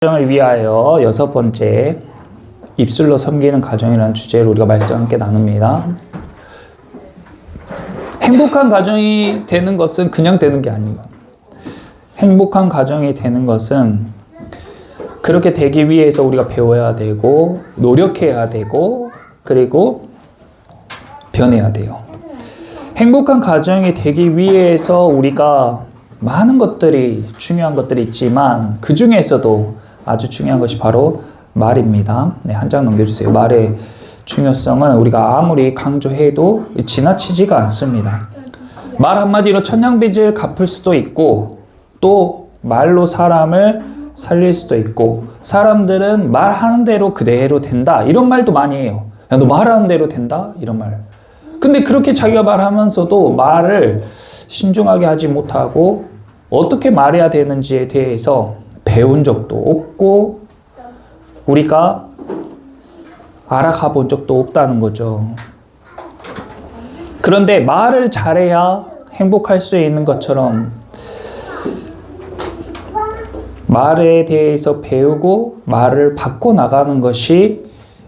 가정을 위하여 6번째 입술로 섬기는 가정이라는 주제로 우리가 말씀 함께 나눕니다. 행복한 가정이 되는 것은 그냥 되는 게 아니에요. 행복한 가정이 되는 것은 그렇게 되기 위해서 우리가 배워야 되고 노력해야 되고 그리고 변해야 돼요. 행복한 가정이 되기 위해서 우리가 많은 것들이 중요한 것들이 있지만 그 중에서도 아주 중요한 것이 바로 말입니다. 네, 한 장 넘겨주세요. 말의 중요성은 우리가 아무리 강조해도 지나치지가 않습니다. 말 한마디로 천냥빚을 갚을 수도 있고 또 말로 사람을 살릴 수도 있고 사람들은 말하는 대로 그대로 된다 이런 말도 많이 해요. 야, 너 말하는 대로 된다? 이런 말. 근데 그렇게 자기가 말하면서도 말을 신중하게 하지 못하고 어떻게 말해야 되는지에 대해서 배운 적도 없고 우리가 알아가 본 적도 없다는 거죠. 그런데 말을 잘해야 행복할 수 있는 것처럼 말에 대해서 배우고 말을 바꿔나가는 것이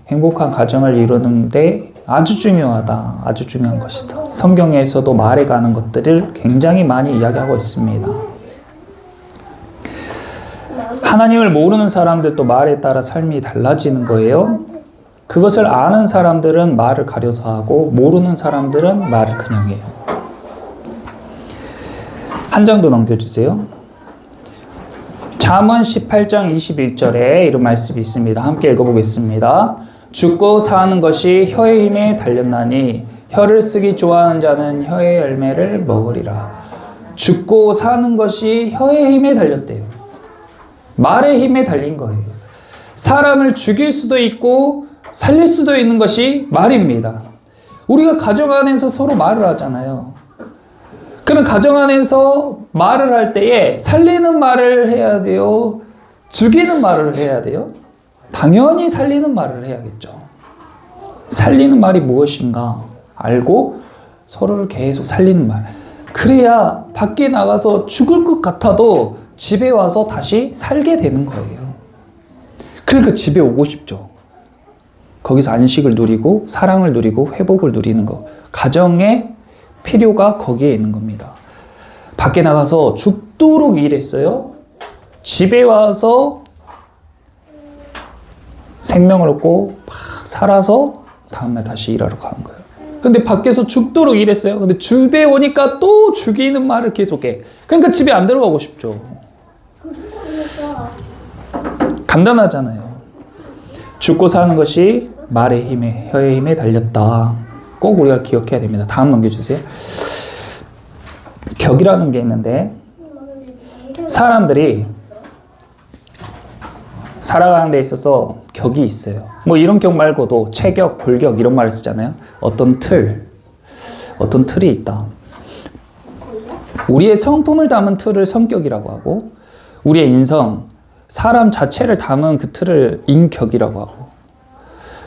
행복한 가정을 이루는데 아주 중요하다. 아주 중요한 것이다. 성경에서도 말에 가는 것들을 굉장히 많이 이야기하고 있습니다. 하나님을 모르는 사람들도 말에 따라 삶이 달라지는 거예요. 그것을 아는 사람들은 말을 가려서 하고 모르는 사람들은 말을 그냥 해요. 한 장 더 넘겨주세요. 잠언 18장 21절에 이런 말씀이 있습니다. 함께 읽어보겠습니다. 죽고 사는 것이 혀의 힘에 달렸나니 혀를 쓰기 좋아하는 자는 혀의 열매를 먹으리라. 죽고 사는 것이 혀의 힘에 달렸대요. 말의 힘에 달린 거예요. 사람을 죽일 수도 있고 살릴 수도 있는 것이 말입니다. 우리가 가정 안에서 서로 말을 하잖아요. 그럼 가정 안에서 말을 할 때에 살리는 말을 해야 돼요? 죽이는 말을 해야 돼요? 당연히 살리는 말을 해야겠죠. 살리는 말이 무엇인가 알고 서로를 계속 살리는 말. 그래야 밖에 나가서 죽을 것 같아도 집에 와서 다시 살게 되는 거예요. 그러니까 집에 오고 싶죠. 거기서 안식을 누리고 사랑을 누리고 회복을 누리는 거. 가정의 필요가 거기에 있는 겁니다. 밖에 나가서 죽도록 일했어요. 집에 와서 생명을 얻고 막 살아서 다음날 다시 일하러 가는 거예요. 근데 밖에서 죽도록 일했어요. 근데 집에 오니까 또 죽이는 말을 계속해. 그러니까 집에 안 들어가고 싶죠. 간단하잖아요. 죽고 사는 것이 말의 힘에, 혀의 힘에 달렸다. 꼭 우리가 기억해야 됩니다. 다음 넘겨주세요. 격이라는 게 있는데 사람들이 살아가는 데 있어서 격이 있어요. 뭐 이런 격 말고도 체격, 골격 이런 말을 쓰잖아요. 어떤 틀이 있다. 우리의 성품을 담은 틀을 성격이라고 하고 우리의 인성, 사람 자체를 담은 그 틀을 인격이라고 하고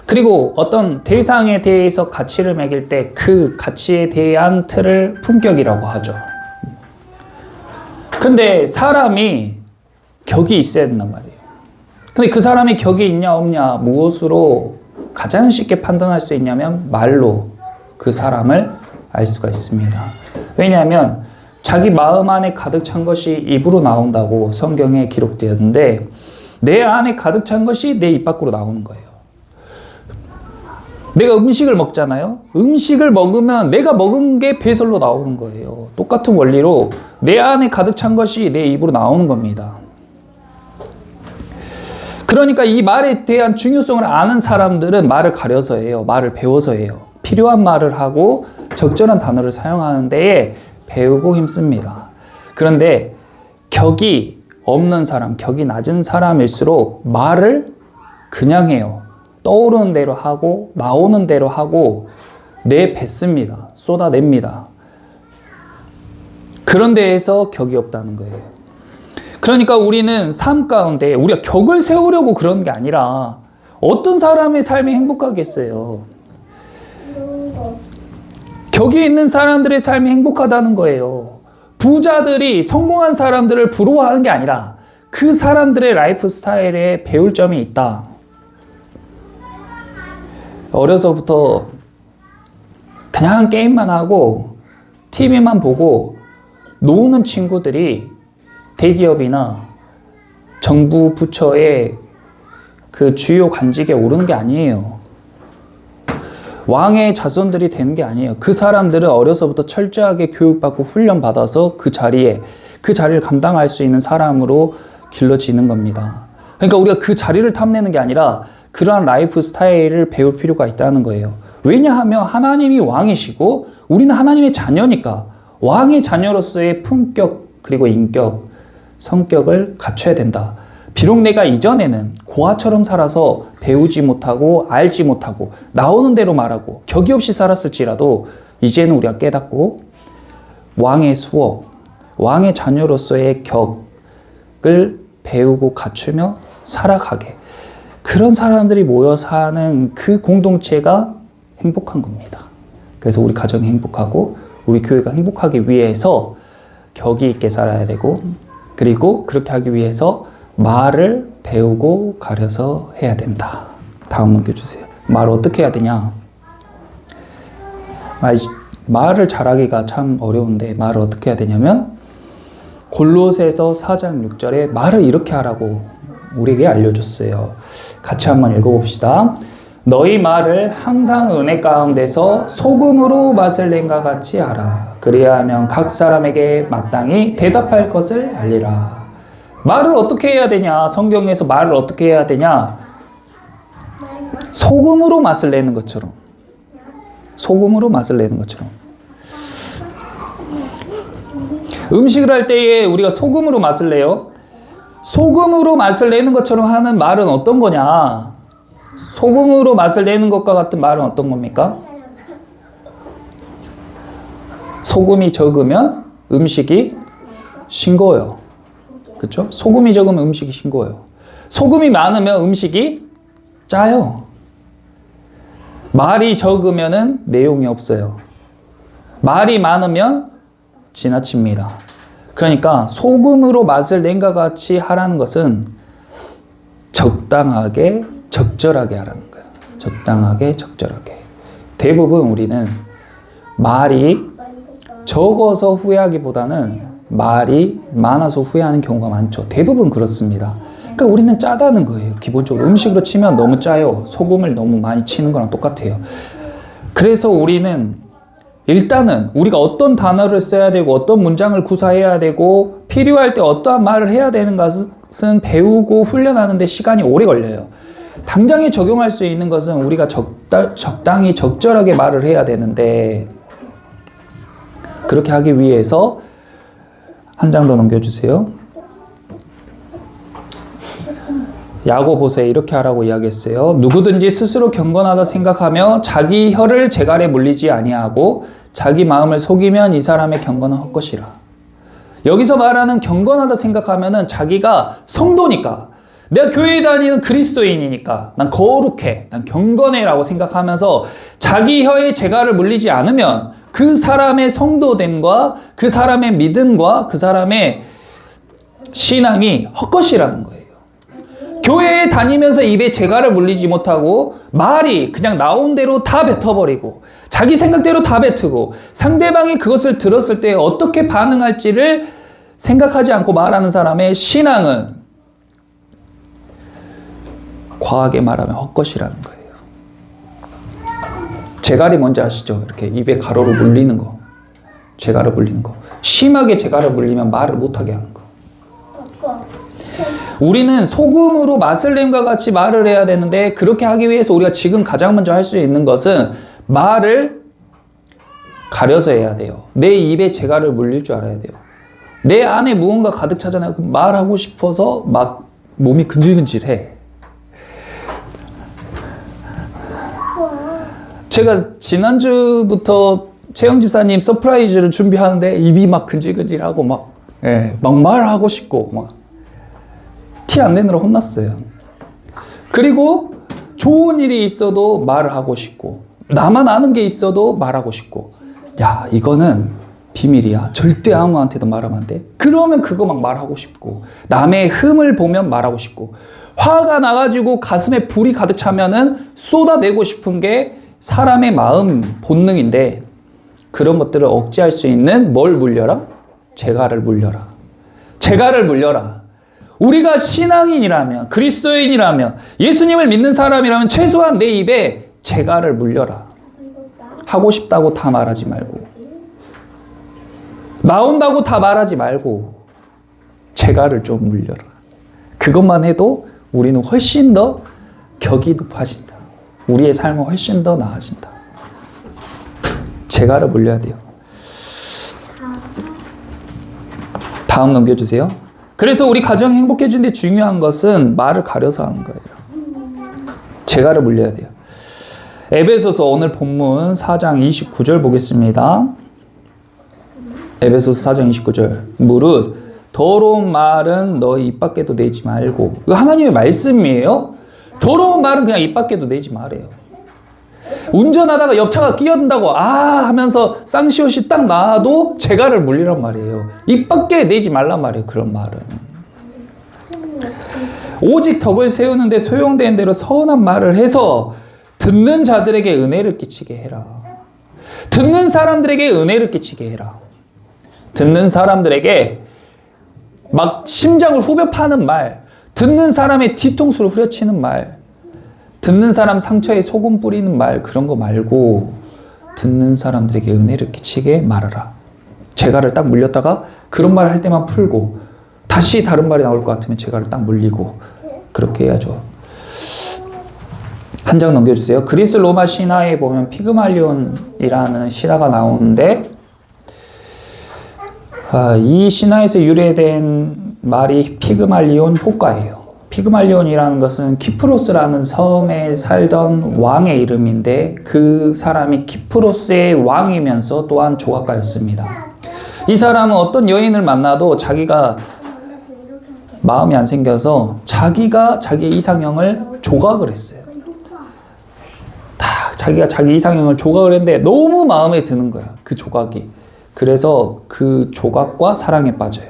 그리고 어떤 대상에 대해서 가치를 매길 때 그 가치에 대한 틀을 품격이라고 하죠. 근데 사람이 격이 있어야 된단 말이에요. 근데 그 사람이 격이 있냐 없냐 무엇으로 가장 쉽게 판단할 수 있냐면 말로 그 사람을 알 수가 있습니다. 왜냐하면 자기 마음 안에 가득 찬 것이 입으로 나온다고 성경에 기록되었는데 내 안에 가득 찬 것이 내 입 밖으로 나오는 거예요. 내가 음식을 먹잖아요. 음식을 먹으면 내가 먹은 게 배설로 나오는 거예요. 똑같은 원리로 내 안에 가득 찬 것이 내 입으로 나오는 겁니다. 그러니까 이 말에 대한 중요성을 아는 사람들은 말을 가려서 해요. 말을 배워서 해요. 필요한 말을 하고 적절한 단어를 사용하는 데에 배우고 힘씁니다. 그런데 격이 없는 사람, 격이 낮은 사람일수록 말을 그냥 해요. 떠오르는 대로 하고 나오는 대로 하고 내뱉습니다. 쏟아냅니다. 그런 데에서 격이 없다는 거예요. 그러니까 우리는 삶 가운데 우리가 격을 세우려고 그런 게 아니라 어떤 사람의 삶이 행복하겠어요. 격이 있는 사람들의 삶이 행복하다는 거예요. 부자들이 성공한 사람들을 부러워하는 게 아니라 그 사람들의 라이프 스타일에 배울 점이 있다. 어려서부터 그냥 게임만 하고 TV만 보고 노는 친구들이 대기업이나 정부 부처의 그 주요 관직에 오르는 게 아니에요. 왕의 자손들이 되는 게 아니에요. 그 사람들은 어려서부터 철저하게 교육받고 훈련받아서 그 자리를 감당할 수 있는 사람으로 길러지는 겁니다. 그러니까 우리가 그 자리를 탐내는 게 아니라 그러한 라이프 스타일을 배울 필요가 있다는 거예요. 왜냐하면 하나님이 왕이시고 우리는 하나님의 자녀니까 왕의 자녀로서의 품격 그리고 인격, 성격을 갖춰야 된다. 비록 내가 이전에는 고아처럼 살아서 배우지 못하고 알지 못하고 나오는 대로 말하고 격이 없이 살았을지라도 이제는 우리가 깨닫고 왕의 수업, 왕의 자녀로서의 격을 배우고 갖추며 살아가게. 그런 사람들이 모여 사는 그 공동체가 행복한 겁니다. 그래서 우리 가정이 행복하고 우리 교회가 행복하기 위해서 격이 있게 살아야 되고 그리고 그렇게 하기 위해서 말을 배우고 가려서 해야 된다. 다음 넘겨주세요. 말을 어떻게 해야 되냐? 말을 잘하기가 참 어려운데 말을 어떻게 해야 되냐면 골로새서 4장 6절에 말을 이렇게 하라고 우리에게 알려줬어요. 같이 한번 읽어봅시다. 너희 말을 항상 은혜 가운데서 소금으로 맛을 낸과 같이 하라. 그리하면 각 사람에게 마땅히 대답할 것을 알리라. 말을 어떻게 해야 되냐? 성경에서 말을 어떻게 해야 되냐? 소금으로 맛을 내는 것처럼. 소금으로 맛을 내는 것처럼. 음식을 할 때에 우리가 소금으로 맛을 내요. 소금으로 맛을 내는 것처럼 하는 말은 어떤 거냐? 소금으로 맛을 내는 것과 같은 말은 어떤 겁니까? 소금이 적으면 음식이 싱거워요. 그렇죠? 소금이 적으면 음식이 싱거워요. 소금이 많으면 음식이 짜요. 말이 적으면은 내용이 없어요. 말이 많으면 지나칩니다. 그러니까 소금으로 맛을 낸과 같이 하라는 것은 적당하게 적절하게 하라는 거예요. 적당하게 적절하게. 대부분 우리는 말이 적어서 후회하기보다는 말이 많아서 후회하는 경우가 많죠. 대부분 그렇습니다. 그러니까 우리는 짜다는 거예요. 기본적으로 음식으로 치면 너무 짜요. 소금을 너무 많이 치는 거랑 똑같아요. 그래서 우리는 일단은 우리가 어떤 단어를 써야 되고 어떤 문장을 구사해야 되고 필요할 때 어떠한 말을 해야 되는 것은 배우고 훈련하는 데 시간이 오래 걸려요. 당장에 적용할 수 있는 것은 우리가 적당히 적절하게 말을 해야 되는데 그렇게 하기 위해서 한 장 더 넘겨주세요. 야고보서에 이렇게 하라고 이야기했어요. 누구든지 스스로 경건하다 생각하며 자기 혀를 재갈에 물리지 아니하고 자기 마음을 속이면 이 사람의 경건은 헛것이라. 여기서 말하는 경건하다 생각하면은 자기가 성도니까 내가 교회에 다니는 그리스도인이니까 난 거룩해, 난 경건해 라고 생각하면서 자기 혀에 재갈을 물리지 않으면 그 사람의 성도됨과 그 사람의 믿음과 그 사람의 신앙이 헛것이라는 거예요. 교회에 다니면서 입에 재갈을 물리지 못하고 말이 그냥 나온 대로 다 뱉어버리고 자기 생각대로 다 뱉고 상대방이 그것을 들었을 때 어떻게 반응할지를 생각하지 않고 말하는 사람의 신앙은 과하게 말하면 헛것이라는 거예요. 재갈이 뭔지 아시죠? 이렇게 입에 가로로 물리는 거. 재갈을 물리는 거. 심하게 재갈을 물리면 말을 못하게 하는 거. 우리는 소금으로 맛을 냄과 같이 말을 해야 되는데 그렇게 하기 위해서 우리가 지금 가장 먼저 할 수 있는 것은 말을 가려서 해야 돼요. 내 입에 재갈을 물릴 줄 알아야 돼요. 내 안에 무언가 가득 차잖아요. 그럼 말하고 싶어서 막 몸이 근질근질해. 제가 지난주부터 채영 집사님 서프라이즈를 준비하는데 입이 막 근질근질하고 막 말하고 싶고 막 티 안 내느라 혼났어요. 그리고 좋은 일이 있어도 말을 하고 싶고 나만 아는 게 있어도 말하고 싶고 야 이거는 비밀이야. 절대 아무한테도 말하면 안 돼. 그러면 그거 막 말하고 싶고, 남의 흠을 보면 말하고 싶고, 화가 나가지고 가슴에 불이 가득 차면은 쏟아내고 싶은 게 사람의 마음 본능인데, 그런 것들을 억제할 수 있는 뭘 물려라? 재갈을 물려라. 재갈을 물려라. 우리가 신앙인이라면, 그리스도인이라면, 예수님을 믿는 사람이라면 최소한 내 입에 재갈을 물려라. 하고 싶다고 다 말하지 말고, 나온다고 다 말하지 말고 재갈을 좀 물려라. 그것만 해도 우리는 훨씬 더 격이 높아진다. 우리의 삶은 훨씬 더 나아진다. 재갈을 물려야 돼요. 다음 넘겨주세요. 그래서 우리 가정이 행복해지는데 중요한 것은 말을 가려서 하는 거예요. 재갈을 물려야 돼요. 에베소서 오늘 본문 4장 29절 보겠습니다. 에베소서 4장 29절. 무릇 더러운 말은 너희 입 밖에도 내지 말고. 이거 하나님의 말씀이에요. 더러운 말은 그냥 입 밖에도 내지 말아요. 운전하다가 옆차가 끼어든다고 하면서 쌍시옷이 딱 나와도 재갈을 물리란 말이에요. 입 밖에 내지 말란 말이에요. 그런 말은. 오직 덕을 세우는데 소용되는 대로 선한 말을 해서 듣는 자들에게 은혜를 끼치게 해라. 듣는 사람들에게 은혜를 끼치게 해라. 듣는 사람들에게 막 심장을 후벼 파는 말, 듣는 사람의 뒤통수를 후려치는 말, 듣는 사람 상처에 소금 뿌리는 말, 그런 거 말고 듣는 사람들에게 은혜를 끼치게 말하라. 재갈을 딱 물렸다가 그런 말 할 때만 풀고 다시 다른 말이 나올 것 같으면 재갈을 딱 물리고 그렇게 해야죠. 한 장 넘겨주세요. 그리스 로마 신화에 보면 피그말리온이라는 신화가 나오는데 이 신화에서 유래된 말이 피그말리온 효과예요. 피그말리온이라는 것은 키프로스라는 섬에 살던 왕의 이름인데 그 사람이 키프로스의 왕이면서 또한 조각가였습니다. 이 사람은 어떤 여인을 만나도 자기가 마음이 안 생겨서 자기가 자기의 이상형을 조각을 했어요. 자기가 자기 이상형을 조각을 했는데 너무 마음에 드는 거야. 그 조각이. 그래서 그 조각과 사랑에 빠져요.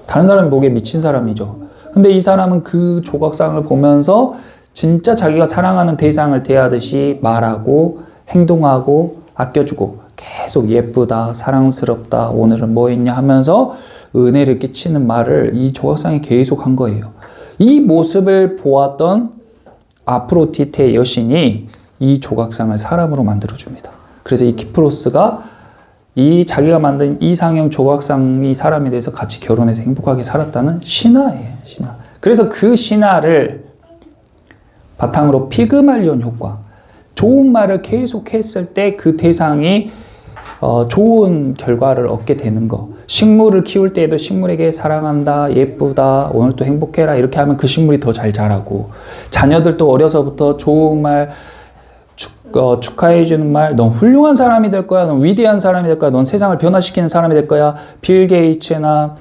다른 사람이 보기에 미친 사람이죠. 근데 이 사람은 그 조각상을 보면서 진짜 자기가 사랑하는 대상을 대하듯이 말하고 행동하고 아껴주고 계속 예쁘다, 사랑스럽다, 오늘은 뭐 했냐 하면서 은혜를 끼치는 말을 이 조각상에 계속 한 거예요. 이 모습을 보았던 아프로디테 여신이 이 조각상을 사람으로 만들어줍니다. 그래서 이 키프로스가 이 자기가 만든 이상형 조각상이 사람에 대해서 같이 결혼해서 행복하게 살았다는 신화예요. 신화. 그래서 그 신화를 바탕으로 피그말리온 효과, 좋은 말을 계속 했을 때 그 대상이 좋은 결과를 얻게 되는 거. 식물을 키울 때에도 식물에게 사랑한다, 예쁘다, 오늘 또 행복해라 이렇게 하면 그 식물이 더 잘 자라고, 자녀들도 어려서부터 좋은 말, 축하해주는 말, 넌 훌륭한 사람이 될 거야, 넌 위대한 사람이 될 거야, 넌 세상을 변화시키는 사람이 될 거야. 빌 게이츠나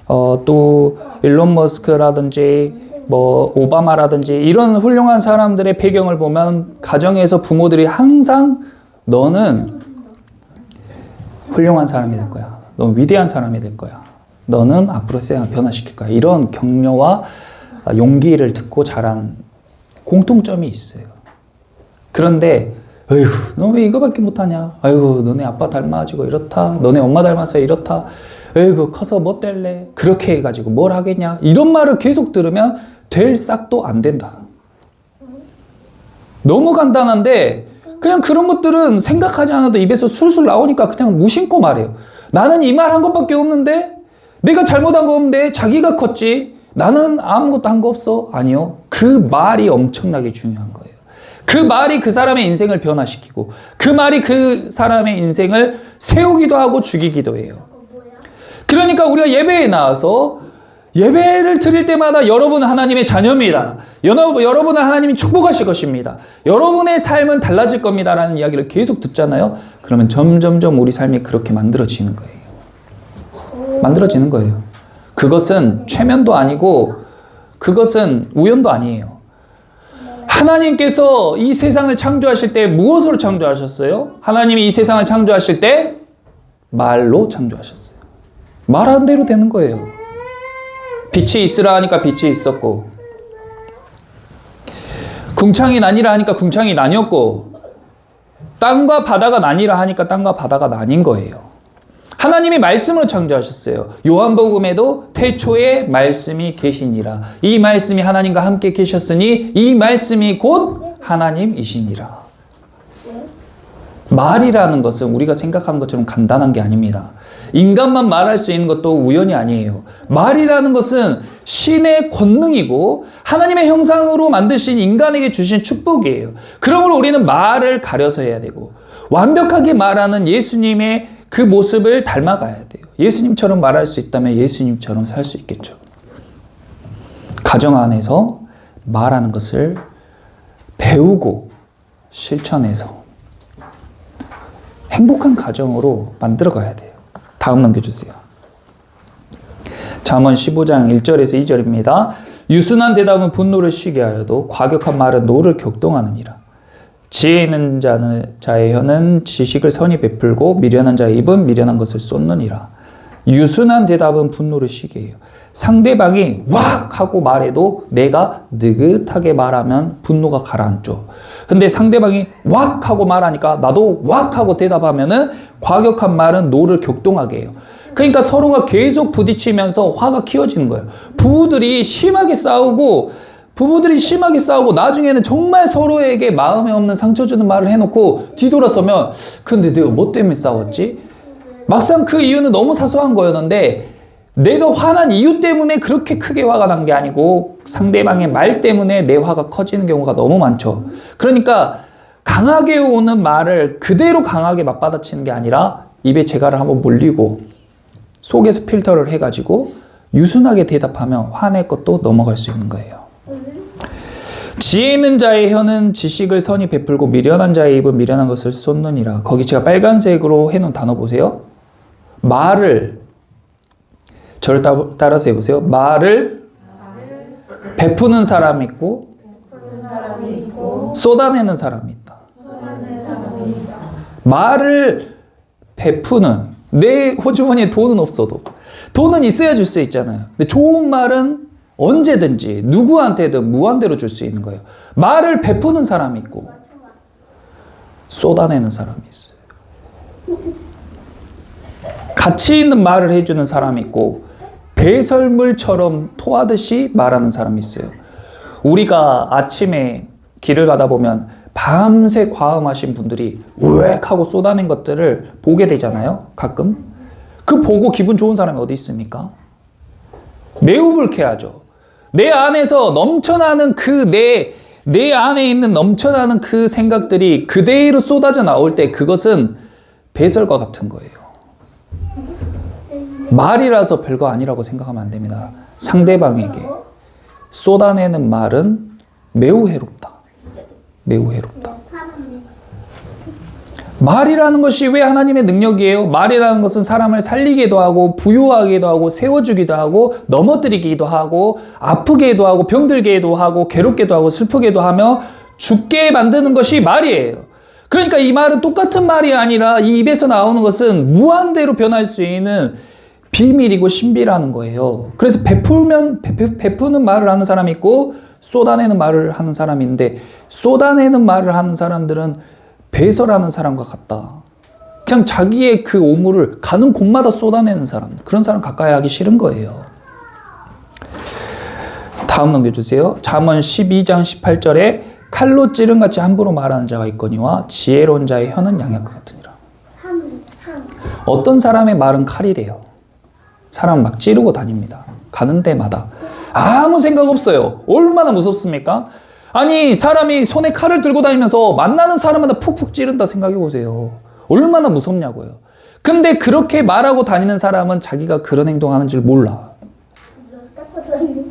또 일론 머스크라든지 뭐 오바마라든지 이런 훌륭한 사람들의 배경을 보면 가정에서 부모들이 항상 너는 훌륭한 사람이 될 거야, 넌 위대한 사람이 될 거야, 너는 앞으로 세상을 변화시킬 거야, 이런 격려와 용기를 듣고 자란 공통점이 있어요. 그런데 어휴, 너 왜 이거밖에 못하냐, 아이고 너네 아빠 닮아가지고 이렇다, 너네 엄마 닮아서 이렇다, 에이구 커서 뭐 될래, 그렇게 해가지고 뭘 하겠냐, 이런 말을 계속 들으면 될 싹도 안 된다. 너무 간단한데 그냥 그런 것들은 생각하지 않아도 입에서 술술 나오니까 그냥 무심코 말해요. 나는 이 말 한 것밖에 없는데, 내가 잘못한 거 없는데, 자기가 컸지, 나는 아무것도 한 거 없어. 아니요, 그 말이 엄청나게 중요한 거예요. 그 말이 그 사람의 인생을 변화시키고 그 말이 그 사람의 인생을 세우기도 하고 죽이기도 해요. 그러니까 우리가 예배에 나와서 예배를 드릴 때마다 여러분은 하나님의 자녀입니다, 여러분을 하나님이 축복하실 것입니다, 여러분의 삶은 달라질 겁니다 라는 이야기를 계속 듣잖아요. 그러면 점점점 우리 삶이 그렇게 만들어지는 거예요. 만들어지는 거예요. 그것은 최면도 아니고 그것은 우연도 아니에요. 하나님께서 이 세상을 창조하실 때 무엇으로 창조하셨어요? 하나님이 이 세상을 창조하실 때 말로 창조하셨어요. 말한 대로 되는 거예요. 빛이 있으라 하니까 빛이 있었고, 궁창이 나뉘라 하니까 궁창이 나뉘었고, 땅과 바다가 나뉘라 하니까 땅과 바다가 나뉜 거예요. 하나님이 말씀으로 창조하셨어요. 요한복음에도 태초에 말씀이 계시니라. 이 말씀이 하나님과 함께 계셨으니 이 말씀이 곧 하나님이시니라. 말이라는 것은 우리가 생각하는 것처럼 간단한 게 아닙니다. 인간만 말할 수 있는 것도 우연이 아니에요. 말이라는 것은 신의 권능이고 하나님의 형상으로 만드신 인간에게 주신 축복이에요. 그러므로 우리는 말을 가려서 해야 되고, 완벽하게 말하는 예수님의 그 모습을 닮아가야 돼요. 예수님처럼 말할 수 있다면 예수님처럼 살 수 있겠죠. 가정 안에서 말하는 것을 배우고 실천해서 행복한 가정으로 만들어 가야 돼요. 다음 넘겨주세요. 잠언 15장 1절에서 2절입니다. 유순한 대답은 분노를 쉬게 하여도 과격한 말은 노를 격동하느니라. 지혜 있는 자의 혀는 지식을 선히 베풀고 미련한 자의 입은 미련한 것을 쏟느니라. 유순한 대답은 분노를 쉬게 해요. 상대방이 왁 하고 말해도 내가 느긋하게 말하면 분노가 가라앉죠. 근데 상대방이 왁 하고 말하니까 나도 왁 하고 대답하면은 과격한 말은 노를 격동하게 해요. 그러니까 서로가 계속 부딪히면서 화가 키워지는 거예요. 부부들이 심하게 싸우고 나중에는 정말 서로에게 마음에 없는 상처 주는 말을 해놓고 뒤돌아서면 근데 내가 뭐 때문에 싸웠지? 막상 그 이유는 너무 사소한 거였는데 내가 화난 이유 때문에 그렇게 크게 화가 난 게 아니고 상대방의 말 때문에 내 화가 커지는 경우가 너무 많죠. 그러니까 강하게 오는 말을 그대로 강하게 맞받아치는 게 아니라 입에 재갈을 한번 물리고 속에서 필터를 해가지고 유순하게 대답하면 화낼 것도 넘어갈 수 있는 거예요. 지혜 있는 자의 혀는 지식을 선히 베풀고 미련한 자의 입은 미련한 것을 쏟느니라. 거기 제가 빨간색으로 해놓은 단어 보세요. 말을, 저를 따라서 해보세요. 말을 베푸는 사람이 있고 쏟아내는 사람이 있다. 말을 베푸는, 내 호주머니에 돈은 없어도 돈은 있어야 줄 수 있잖아요. 근데 좋은 말은 언제든지 누구한테든 무한대로 줄 수 있는 거예요. 말을 베푸는 사람이 있고 쏟아내는 사람이 있어요. 가치 있는 말을 해주는 사람이 있고 배설물처럼 토하듯이 말하는 사람이 있어요. 우리가 아침에 길을 가다 보면 밤새 과음하신 분들이 우엑 하고 쏟아낸 것들을 보게 되잖아요. 가끔. 그 보고 기분 좋은 사람이 어디 있습니까? 매우 불쾌하죠. 내 안에서 넘쳐나는 내 안에 있는 넘쳐나는 그 생각들이 그대로 쏟아져 나올 때 그것은 배설과 같은 거예요. 말이라서 별거 아니라고 생각하면 안 됩니다. 상대방에게 쏟아내는 말은 매우 해롭다. 매우 해롭다. 말이라는 것이 왜 하나님의 능력이에요? 말이라는 것은 사람을 살리기도 하고 부유하기도 하고 세워주기도 하고 넘어뜨리기도 하고 아프게도 하고 병들게도 하고 괴롭게도 하고 슬프게도 하며 죽게 만드는 것이 말이에요. 그러니까 이 말은 똑같은 말이 아니라 이 입에서 나오는 것은 무한대로 변할 수 있는 비밀이고 신비라는 거예요. 그래서 베푸는 말을 하는 사람이 있고 쏟아내는 말을 하는 사람이 있는데 쏟아내는 말을 하는 사람들은 배설하는 사람과 같다. 그냥 자기의 그 오물을 가는 곳마다 쏟아내는 사람, 그런 사람 가까이 하기 싫은 거예요. 다음 넘겨주세요. 잠언 12장 18절에 칼로 찌른같이 함부로 말하는 자가 있거니와 지혜로운 자의 혀는 양약과 같으니라. 어떤 사람의 말은 칼이래요. 사람 막 찌르고 다닙니다. 가는 데마다 아무 생각 없어요. 얼마나 무섭습니까? 아니 사람이 손에 칼을 들고 다니면서 만나는 사람마다 푹푹 찌른다 생각해 보세요. 얼마나 무섭냐고요. 근데 그렇게 말하고 다니는 사람은 자기가 그런 행동하는 줄 몰라.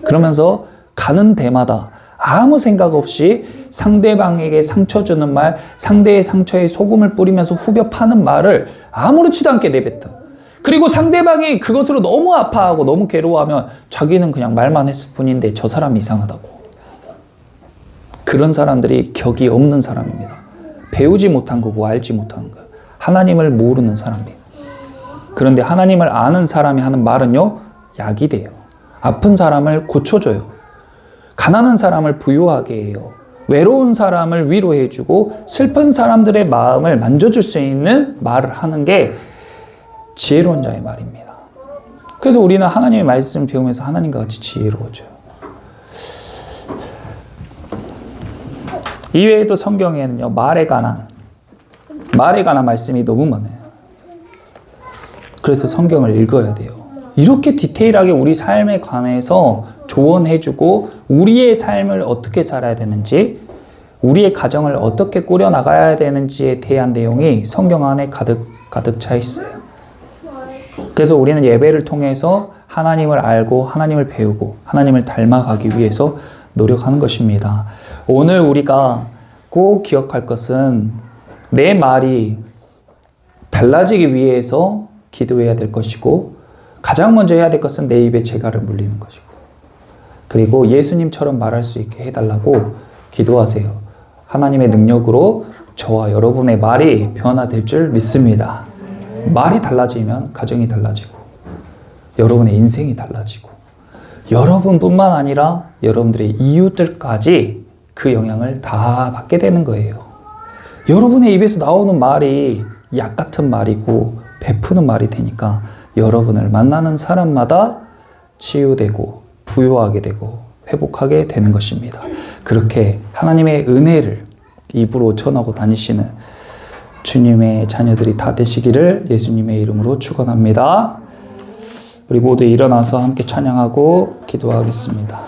그러면서 가는 데마다 아무 생각 없이 상대방에게 상처 주는 말, 상대의 상처에 소금을 뿌리면서 후벼 파는 말을 아무렇지도 않게 내뱉어. 그리고 상대방이 그것으로 너무 아파하고 너무 괴로워하면 자기는 그냥 말만 했을 뿐인데 저 사람이 이상하다고. 그런 사람들이 격이 없는 사람입니다. 배우지 못한 거고 알지 못하는 거예요. 하나님을 모르는 사람이에요. 그런데 하나님을 아는 사람이 하는 말은요, 약이 돼요. 아픈 사람을 고쳐줘요. 가난한 사람을 부유하게 해요. 외로운 사람을 위로해주고 슬픈 사람들의 마음을 만져줄 수 있는 말을 하는 게 지혜로운 자의 말입니다. 그래서 우리는 하나님의 말씀을 배우면서 하나님과 같이 지혜로워져요. 이외에도 성경에는요, 말에 관한 말씀이 너무 많아요. 그래서 성경을 읽어야 돼요. 이렇게 디테일하게 우리 삶에 관해서 조언해주고 우리의 삶을 어떻게 살아야 되는지, 우리의 가정을 어떻게 꾸려나가야 되는지에 대한 내용이 성경 안에 가득 차 있어요. 그래서 우리는 예배를 통해서 하나님을 알고 하나님을 배우고 하나님을 닮아가기 위해서 노력하는 것입니다. 오늘 우리가 꼭 기억할 것은 내 말이 달라지기 위해서 기도해야 될 것이고, 가장 먼저 해야 될 것은 내 입에 재갈을 물리는 것이고, 그리고 예수님처럼 말할 수 있게 해달라고 기도하세요. 하나님의 능력으로 저와 여러분의 말이 변화될 줄 믿습니다. 말이 달라지면 가정이 달라지고 여러분의 인생이 달라지고 여러분뿐만 아니라 여러분들의 이웃들까지 그 영향을 다 받게 되는 거예요. 여러분의 입에서 나오는 말이 약 같은 말이고 베푸는 말이 되니까 여러분을 만나는 사람마다 치유되고 부유하게 되고 회복하게 되는 것입니다. 그렇게 하나님의 은혜를 입으로 전하고 다니시는 주님의 자녀들이 다 되시기를 예수님의 이름으로 축원합니다. 우리 모두 일어나서 함께 찬양하고 기도하겠습니다.